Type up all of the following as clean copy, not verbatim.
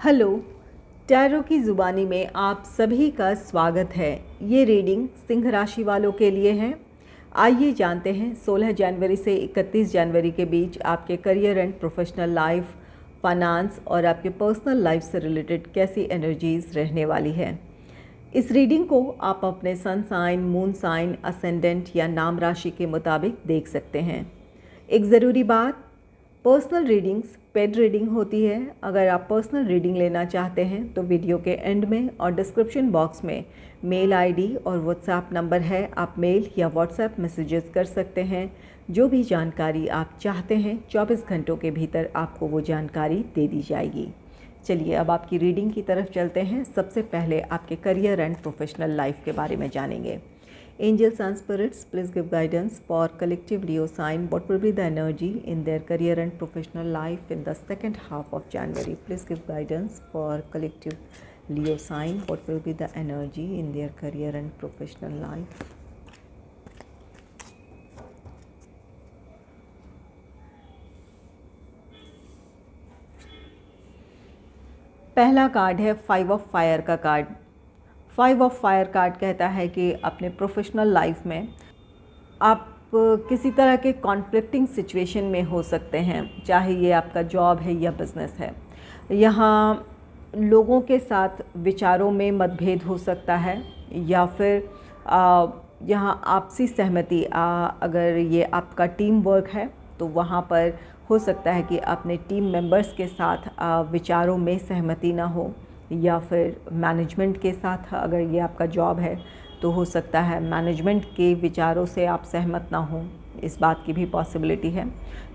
Hello. Tarot की ज़ुबानी में आप सभी का स्वागत है। ये रीडिंग सिंह राशि वालों के लिए है। आइए जानते हैं 16 जनवरी से 31 जनवरी के बीच आपके career and professional life, finance और आपके पर्सनल लाइफ से रिलेटेड कैसी एनर्जीज़ रहने वाली है। इस रीडिंग को आप अपने sun sign, moon sign, ascendant या नाम राशि के मुताबिक देख सकते हैं। एक ज़रूरी बात, पर्सनल रीडिंग्स पेड रीडिंग होती है। अगर आप पर्सनल रीडिंग लेना चाहते हैं तो वीडियो के एंड में और डिस्क्रिप्शन बॉक्स में मेल आईडी और व्हाट्सएप नंबर है, आप मेल या व्हाट्सएप मैसेजेस कर सकते हैं। जो भी जानकारी आप चाहते हैं 24 घंटों के भीतर आपको वो जानकारी दे दी जाएगी। चलिए अब आपकी रीडिंग की तरफ चलते हैं। सबसे पहले आपके करियर एंड प्रोफेशनल लाइफ के बारे में जानेंगे। Angels and spirits, please give guidance for collective Leo sign. What will be the energy in their career and professional life in the second half of January? Please give guidance for collective Leo sign. What will be the energy in their career and professional life? पहला card है 5 of fire का card. 5 of fire card कहता है कि अपने professional life में आप किसी तरह के कॉन्फ्लिक्टिंग सिचुएशन में हो सकते हैं, चाहे ये आपका जॉब है या बिज़नेस है। यहाँ लोगों के साथ विचारों में मतभेद हो सकता है या फिर यहाँ आपसी सहमति, अगर ये आपका टीम वर्क है तो वहाँ पर हो सकता है कि अपने टीम मेंबर्स के साथ विचारों में सहमति ना हो, या फिर मैनेजमेंट के साथ अगर ये आपका जॉब है तो हो सकता है मैनेजमेंट के विचारों से आप सहमत ना हो, इस बात की भी पॉसिबिलिटी है।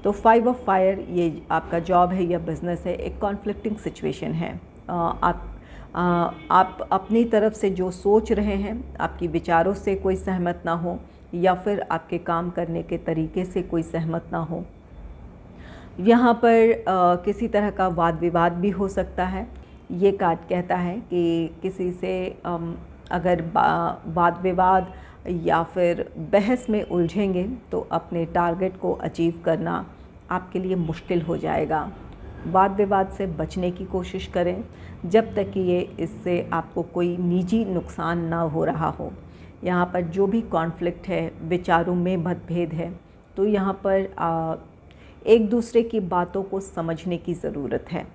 तो 5 ऑफ फायर, ये आपका जॉब है या बिज़नेस है, एक कॉन्फ्लिक्टिंग सिचुएशन है। आप अपनी तरफ से जो सोच रहे हैं, आपकी विचारों से कोई सहमत ना हो, या फिर आपके काम करने के तरीके से कोई सहमत ना हो। यहाँ पर किसी तरह का वाद विवाद भी हो सकता है। ये कार्ड कहता है कि किसी से अगर वाद विवाद या फिर बहस में उलझेंगे तो अपने टारगेट को अचीव करना आपके लिए मुश्किल हो जाएगा। वाद विवाद से बचने की कोशिश करें जब तक कि ये इससे आपको कोई निजी नुकसान ना हो रहा हो। यहाँ पर जो भी कॉन्फ्लिक्ट है, विचारों में मतभेद है, तो यहाँ पर एक दूसरे की बातों को समझने की ज़रूरत है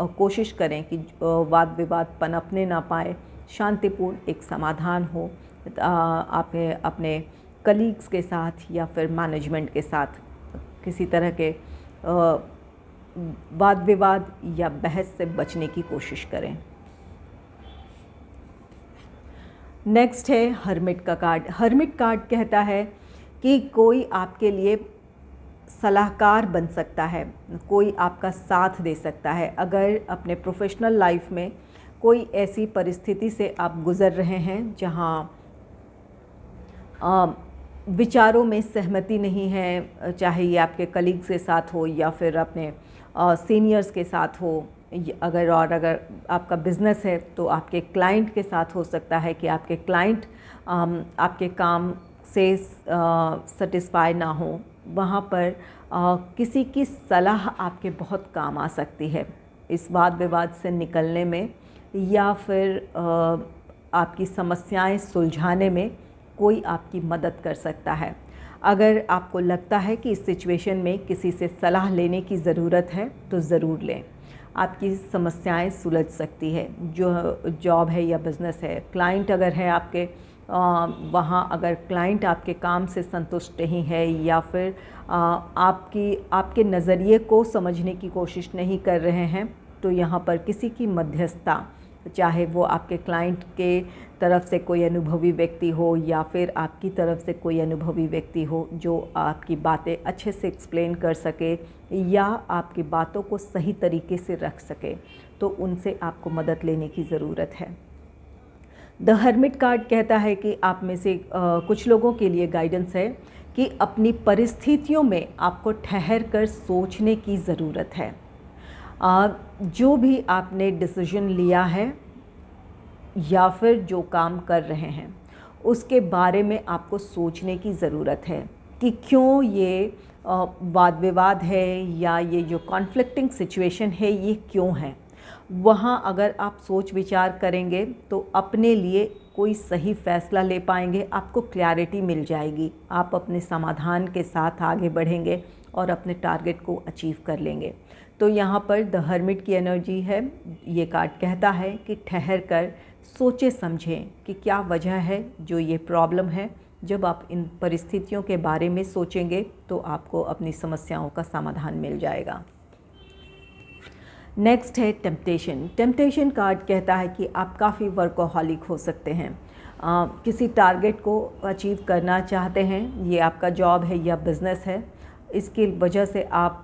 और कोशिश करें कि वाद विवाद पनपने ना पाए, शांतिपूर्ण एक समाधान हो। आप अपने कलीग्स के साथ या फिर मैनेजमेंट के साथ किसी तरह के वाद विवाद या बहस से बचने की कोशिश करें। नेक्स्ट है हर्मिट का कार्ड। हर्मिट कार्ड कहता है कि कोई आपके लिए सलाहकार बन सकता है, कोई आपका साथ दे सकता है। अगर अपने प्रोफेशनल लाइफ में कोई ऐसी परिस्थिति से आप गुज़र रहे हैं जहां विचारों में सहमति नहीं है, चाहे ये आपके कलीग्स के साथ हो या फिर अपने सीनियर्स के साथ हो, अगर आपका बिज़नेस है तो आपके क्लाइंट के साथ हो सकता है कि आपके क्लाइंट आपके काम से सेटिस्फाई ना हो। वहाँ पर किसी की सलाह आपके बहुत काम आ सकती है इस वाद विवाद से निकलने में, या फिर आपकी समस्याएं सुलझाने में कोई आपकी मदद कर सकता है। अगर आपको लगता है कि इस सिचुएशन में किसी से सलाह लेने की ज़रूरत है तो ज़रूर लें, आपकी समस्याएं सुलझ सकती है। जो जॉब है या बिज़नेस है, क्लाइंट अगर है आपके वहाँ, अगर क्लाइंट आपके काम से संतुष्ट नहीं है या फिर आपके नज़रिए को समझने की कोशिश नहीं कर रहे हैं, तो यहाँ पर किसी की मध्यस्थता, चाहे वो आपके क्लाइंट के तरफ से कोई अनुभवी व्यक्ति हो या फिर आपकी तरफ से कोई अनुभवी व्यक्ति हो जो आपकी बातें अच्छे से एक्सप्लेन कर सके या आपकी बातों को सही तरीके से रख सके, तो उनसे आपको मदद लेने की ज़रूरत है। द हर्मिट कार्ड कहता है कि आप में से कुछ लोगों के लिए गाइडेंस है कि अपनी परिस्थितियों में आपको ठहर कर सोचने की ज़रूरत है। जो भी आपने डिसीजन लिया है या फिर जो काम कर रहे हैं उसके बारे में आपको सोचने की ज़रूरत है कि क्यों ये वाद विवाद है या ये जो कॉन्फ्लिक्टिंग सिचुएशन है ये क्यों है। वहाँ अगर आप सोच विचार करेंगे तो अपने लिए कोई सही फ़ैसला ले पाएंगे, आपको क्लैरिटी मिल जाएगी, आप अपने समाधान के साथ आगे बढ़ेंगे और अपने टारगेट को अचीव कर लेंगे। तो यहाँ पर द हर्मिट की एनर्जी है। ये कार्ड कहता है कि ठहर कर सोचें समझें कि क्या वजह है जो ये प्रॉब्लम है। जब आप इन परिस्थितियों के बारे में सोचेंगे तो आपको अपनी समस्याओं का समाधान मिल जाएगा। नेक्स्ट है टेम्पटेशन। टेम्पटेशन कार्ड कहता है कि आप काफ़ी वर्कोहॉलिक हो सकते हैं, किसी टारगेट को अचीव करना चाहते हैं, ये आपका जॉब है या बिज़नेस है, इसकी वजह से आप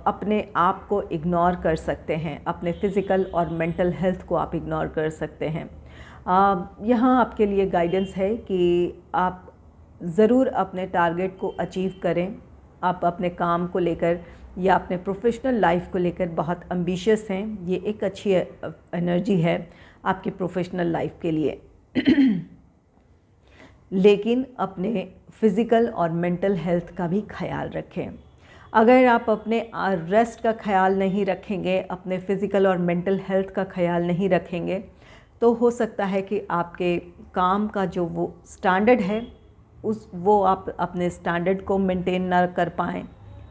अपने आप को इग्नोर कर सकते हैं, अपने फ़िज़िकल और मेंटल हेल्थ को आप इग्नोर कर सकते हैं। यहाँ आपके लिए गाइडेंस है कि आप ज़रूर अपने टारगेट को अचीव करें। आप अपने काम को लेकर या अपने प्रोफेशनल लाइफ को लेकर बहुत एम्बिशियस हैं, ये एक अच्छी एनर्जी है आपकी प्रोफेशनल लाइफ के लिए। लेकिन अपने फ़िज़िकल और मेंटल हेल्थ का भी ख्याल रखें। अगर आप अपने रेस्ट का ख्याल नहीं रखेंगे, अपने फ़िज़िकल और मेंटल हेल्थ का ख्याल नहीं रखेंगे, तो हो सकता है कि आपके काम का जो वो स्टैंडर्ड है वो आप अपने स्टैंडर्ड को मेंटेन ना कर पाएँ,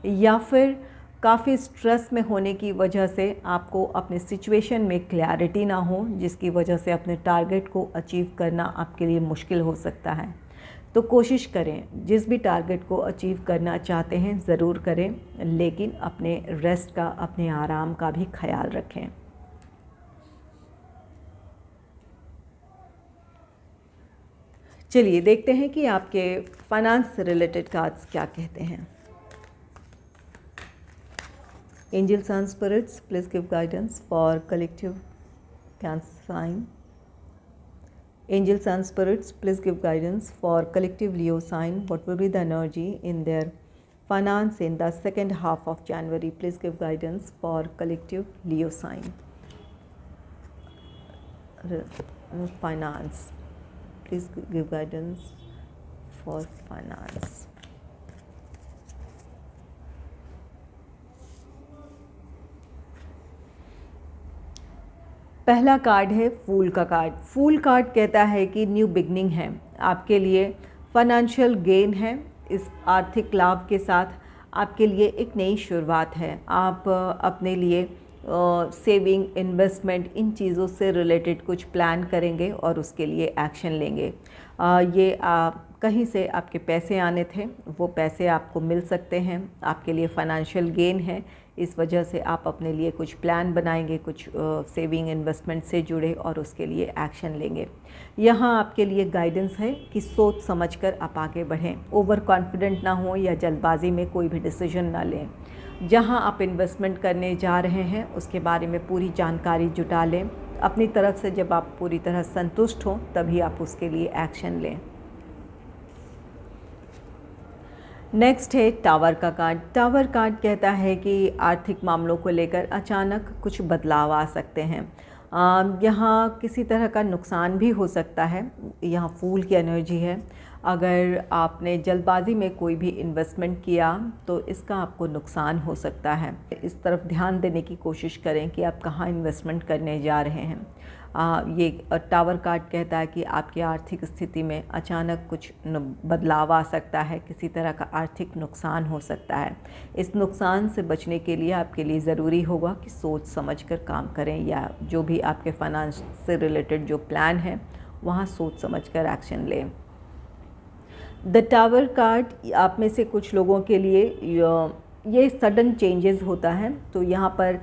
या फिर काफ़ी स्ट्रेस में होने की वजह से आपको अपने सिचुएशन में क्लैरिटी ना हो, जिसकी वजह से अपने टारगेट को अचीव करना आपके लिए मुश्किल हो सकता है। तो कोशिश करें, जिस भी टारगेट को अचीव करना चाहते हैं ज़रूर करें, लेकिन अपने रेस्ट का, अपने आराम का भी ख्याल रखें। चलिए देखते हैं कि आपके फाइनेंस से रिलेटेड कार्ड्स क्या कहते हैं। Angels and spirits, please give guidance for collective Cancer sign. Angels and spirits, please give guidance for collective Leo sign. What will be the energy in their finance in the second half of January? Please give guidance for collective Leo sign. Finance. Please give guidance for finance. पहला card है फूल का card. Fool card कहता है कि new beginning है आपके लिए, financial gain है, इस आर्थिक लाभ के साथ आपके लिए एक नई शुरुआत है। आप अपने लिए सेविंग, इन्वेस्टमेंट, इन चीज़ों से रिलेटेड कुछ प्लान करेंगे और उसके लिए एक्शन लेंगे। ये कहीं से आपके पैसे आने थे, वो पैसे आपको मिल सकते हैं, आपके लिए फाइनेंशियल गेन है। इस वजह से आप अपने लिए कुछ प्लान बनाएंगे, कुछ सेविंग, इन्वेस्टमेंट से जुड़े, और उसके लिए एक्शन लेंगे। यहाँ आपके लिए गाइडेंस है कि सोच समझकर आप आगे बढ़ें, ओवर कॉन्फिडेंट ना हो या जल्दबाजी में कोई भी डिसीजन ना लें। जहाँ आप इन्वेस्टमेंट करने जा रहे हैं उसके बारे में पूरी जानकारी जुटा लें। अपनी तरफ से जब आप पूरी तरह संतुष्ट हों तभी आप उसके लिए एक्शन लें। नेक्स्ट है टावर का कार्ड। टावर कार्ड कहता है कि आर्थिक मामलों को लेकर अचानक कुछ बदलाव आ सकते हैं। यहाँ किसी तरह का नुकसान भी हो सकता है। यहाँ फूल की एनर्जी है। अगर आपने जल्दबाजी में कोई भी इन्वेस्टमेंट किया तो इसका आपको नुकसान हो सकता है। इस तरफ ध्यान देने की कोशिश करें कि आप कहाँ इन्वेस्टमेंट करने जा रहे हैं। ये टावर कार्ड कहता है कि आपकी आर्थिक स्थिति में अचानक कुछ बदलाव आ सकता है, किसी तरह का आर्थिक नुकसान हो सकता है। इस नुकसान से बचने के लिए आपके लिए ज़रूरी होगा कि सोच समझकर काम करें, या जो भी आपके फाइनेंस से रिलेटेड जो प्लान है वहाँ सोच समझकर एक्शन लें। द टावर कार्ड आप में से कुछ लोगों के लिए ये सडन चेंजेस होता है। तो यहाँ पर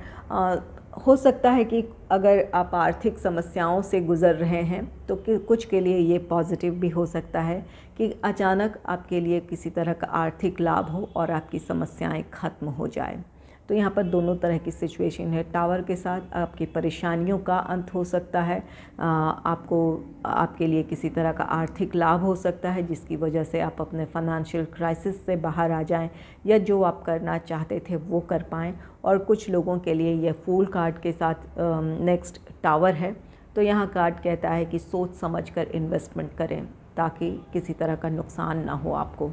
हो सकता है कि अगर आप आर्थिक समस्याओं से गुज़र रहे हैं तो कुछ के लिए ये पॉजिटिव भी हो सकता है कि अचानक आपके लिए किसी तरह का आर्थिक लाभ हो और आपकी समस्याएं ख़त्म हो जाए। तो यहाँ पर दोनों तरह की सिचुएशन है। टावर के साथ आपकी परेशानियों का अंत हो सकता है, आपके लिए किसी तरह का आर्थिक लाभ हो सकता है जिसकी वजह से आप अपने फाइनेंशियल क्राइसिस से बाहर आ जाएं, या जो आप करना चाहते थे वो कर पाएँ। और कुछ लोगों के लिए यह फूल कार्ड के साथ नेक्स्ट टावर है। तो यहाँ कार्ड कहता है कि सोच समझकर इन्वेस्टमेंट करें ताकि किसी तरह का नुकसान ना हो आपको।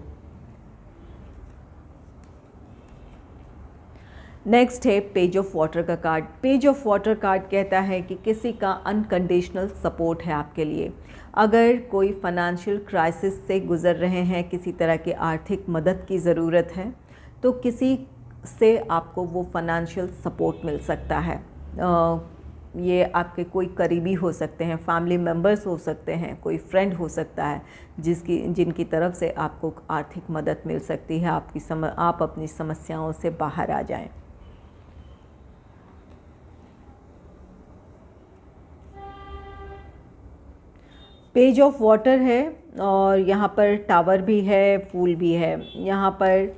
नेक्स्ट है पेज ऑफ वाटर का card. Page of water card कहता है कि किसी का अनकंडीशनल सपोर्ट है आपके लिए। अगर कोई फाइनेंशियल क्राइसिस से गुज़र रहे हैं, किसी तरह की आर्थिक मदद की ज़रूरत है, तो किसी से आपको वो फाइनेंशियल सपोर्ट मिल सकता है। ये आपके कोई करीबी हो सकते हैं, फैमिली मेम्बर्स हो सकते हैं, कोई फ्रेंड हो सकता है जिनकी तरफ से आपको आर्थिक मदद मिल सकती है, आप अपनी समस्याओं से बाहर आ जाएं। पेज ऑफ वाटर है और यहाँ पर टावर भी है, फूल भी है। यहाँ पर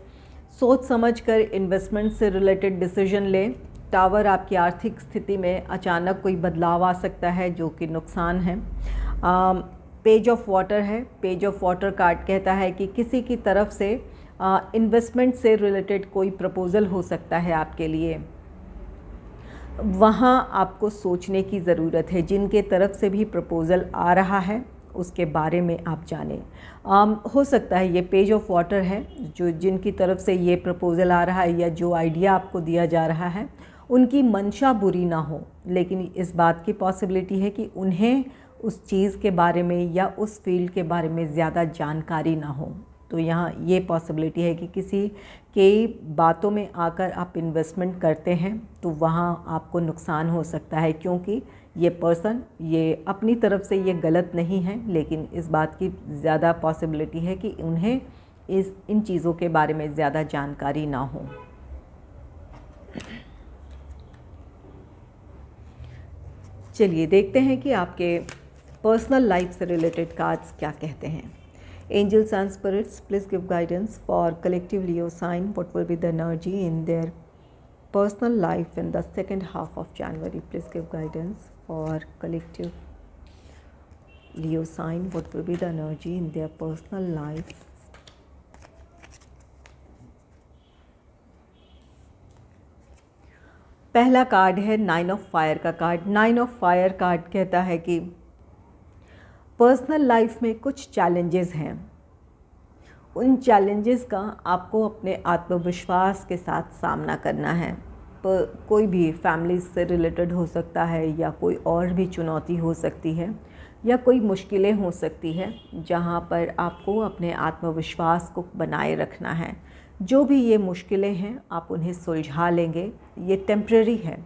सोच समझकर इन्वेस्टमेंट से रिलेटेड डिसीजन लें। टावर आपकी आर्थिक स्थिति में अचानक कोई बदलाव आ सकता है जो कि नुकसान है। पेज ऑफ वाटर है। पेज ऑफ वाटर कार्ड कहता है कि किसी की तरफ से इन्वेस्टमेंट से रिलेटेड कोई प्रपोज़ल हो सकता है आपके लिए। वहाँ आपको सोचने की ज़रूरत है। जिनके तरफ से भी प्रपोज़ल आ रहा है उसके बारे में आप जानें। हो सकता है ये पेज ऑफ वाटर है, जो जिनकी तरफ से ये प्रपोज़ल आ रहा है या जो आइडिया आपको दिया जा रहा है, उनकी मंशा बुरी ना हो, लेकिन इस बात की पॉसिबिलिटी है कि उन्हें उस चीज़ के बारे में या उस फील्ड के बारे में ज़्यादा जानकारी ना हो। तो यहाँ ये पॉसिबिलिटी है कि किसी के बातों में आकर आप इन्वेस्टमेंट करते हैं तो वहाँ आपको नुकसान हो सकता है, क्योंकि ये पर्सन ये अपनी तरफ से ये गलत नहीं है, लेकिन इस बात की ज़्यादा पॉसिबिलिटी है कि उन्हें इन चीज़ों के बारे में ज़्यादा जानकारी ना हो। चलिए देखते हैं कि आपके पर्सनल लाइफ से रिलेटेड कार्ड्स क्या कहते हैं। Angels and spirits, please give guidance for collective Leo sign. What will be the energy in their personal life in the second half of January? Please give guidance for collective Leo sign. What will be the energy in their personal life? पहला card है 9 of fire का card. 9 of fire card कहता है कि personal life में कुछ challenges हैं। उन चैलेंजेस का आपको अपने आत्मविश्वास के साथ सामना करना है। कोई भी फैमिली से रिलेटेड हो सकता है या कोई और भी चुनौती हो सकती है या कोई मुश्किलें हो सकती है, जहां पर आपको अपने आत्मविश्वास को बनाए रखना है। जो भी ये मुश्किलें हैं आप उन्हें सुलझा लेंगे। ये टेम्परेरी है।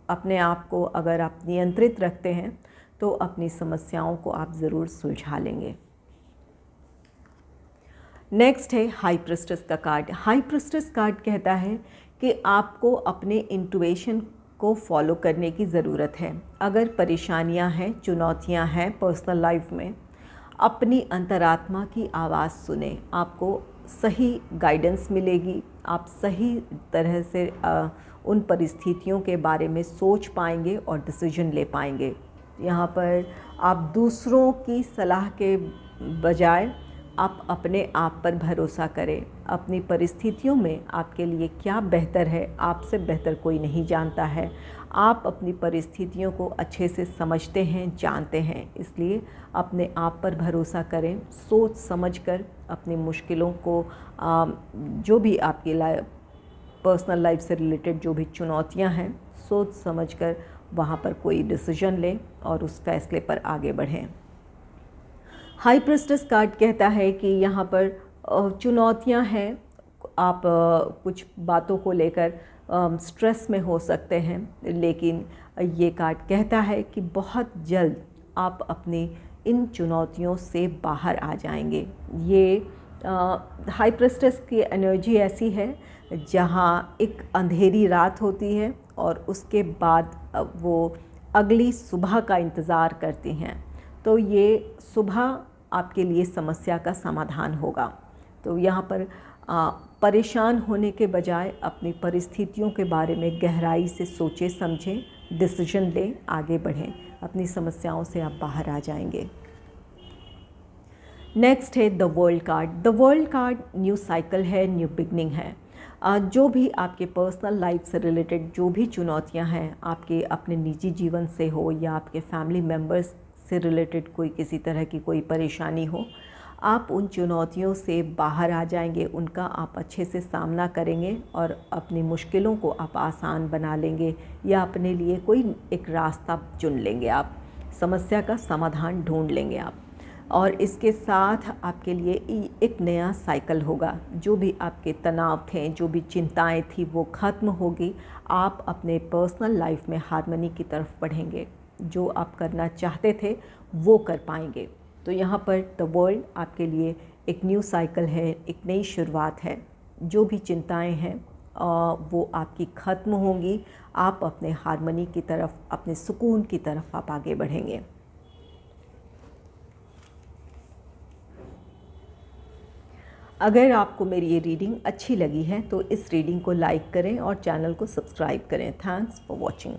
अपने आप को अगर आप नियंत्रित रखते हैं तो अपनी समस्याओं को आप ज़रूर सुलझा लेंगे। नेक्स्ट है हाई प्रिस्टेस का कार्ड। हाई प्रिस्टेस कार्ड कहता है कि आपको अपने इंट्यूशन को फॉलो करने की ज़रूरत है। अगर परेशानियां हैं, चुनौतियां हैं पर्सनल लाइफ में, अपनी अंतरात्मा की आवाज़ सुने, आपको सही गाइडेंस मिलेगी। आप सही तरह से उन परिस्थितियों के बारे में सोच पाएंगे और डिसीजन ले पाएंगे। यहाँ पर आप दूसरों की सलाह के बजाय आप अपने आप पर भरोसा करें। अपनी परिस्थितियों में आपके लिए क्या बेहतर है, आपसे बेहतर कोई नहीं जानता है। आप अपनी परिस्थितियों को अच्छे से समझते हैं, जानते हैं, इसलिए अपने आप पर भरोसा करें। सोच समझकर अपनी मुश्किलों को, जो भी आपकी पर्सनल लाइफ से रिलेटेड जो भी चुनौतियां हैं, सोच समझकर वहाँ पर कोई डिसीजन लें और उस फैसले पर आगे बढ़ें। हाई प्रिस्टेस कार्ड कहता है कि यहाँ पर चुनौतियाँ हैं। आप कुछ बातों को लेकर स्ट्रेस में हो सकते हैं, लेकिन ये कार्ड कहता है कि बहुत जल्द आप अपनी इन चुनौतियों से बाहर आ जाएंगे। ये हाई प्रिस्टेस की एनर्जी ऐसी है जहाँ एक अंधेरी रात होती है और उसके बाद वो अगली सुबह का इंतज़ार करती हैं। तो ये सुबह आपके लिए समस्या का समाधान होगा। तो यहाँ पर परेशान होने के बजाय अपनी परिस्थितियों के बारे में गहराई से सोचें, समझें, डिसीजन लें, आगे बढ़ें। अपनी समस्याओं से आप बाहर आ जाएंगे। नेक्स्ट है the world card. The world card new cycle है, न्यू बिगनिंग है। जो भी आपके पर्सनल लाइफ से रिलेटेड जो भी चुनौतियां हैं, आपके अपने निजी जीवन से हो या आपके फैमिली मेम्बर्स से रिलेटेड कोई किसी तरह की कोई परेशानी हो, आप उन चुनौतियों से बाहर आ जाएंगे, उनका आप अच्छे से सामना करेंगे और अपनी मुश्किलों को आप आसान बना लेंगे या अपने लिए कोई एक रास्ता चुन लेंगे, आप समस्या का समाधान ढूंढ लेंगे आप। और इसके साथ आपके लिए एक नया साइकिल होगा। जो भी आपके तनाव थे, जो भी चिंताएं थी, वो ख़त्म होगी। आप अपने पर्सनल लाइफ में हार्मनी की तरफ बढ़ेंगे। जो आप करना चाहते थे वो कर पाएंगे। तो यहाँ पर द वर्ल्ड आपके लिए एक न्यू साइकिल है, एक नई शुरुआत है। जो भी चिंताएं हैं वो आपकी ख़त्म होंगी। आप अपने हार्मनी की तरफ, अपने सुकून की तरफ आप आगे बढ़ेंगे। अगर आपको मेरी ये रीडिंग अच्छी लगी है तो इस रीडिंग को लाइक करें और चैनल को सब्सक्राइब करें। Thanks for watching.